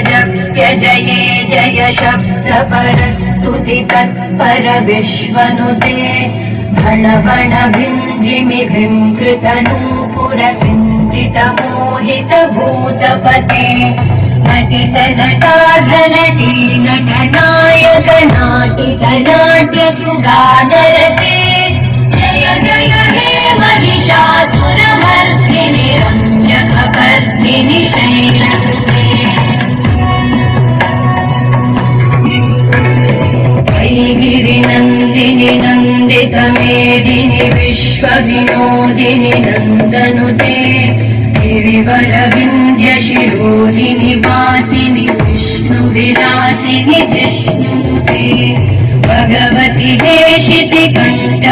जये जय शब्द परस्तुति तत्पर विश्वनुते भण भण भिञ्जिमि भृङ्कृत नूपुर सिञ्जित मोहित भूतपते नटित नटाधनटी नटनायक नाटिक नाट्य सुगानरते जय जय हे महिषासुरमर्दिनि रम्यकपर्दिनि शैलसुते गिरिनन्दिनि नन्दित मेदिनि विश्वविनोदिनि नन्दनुते गिरिवरविन्द्य शिरोधिनि वासिनि विष्णुविलासिनि जिष्णुनुते भगवति हेशिति कण्ठ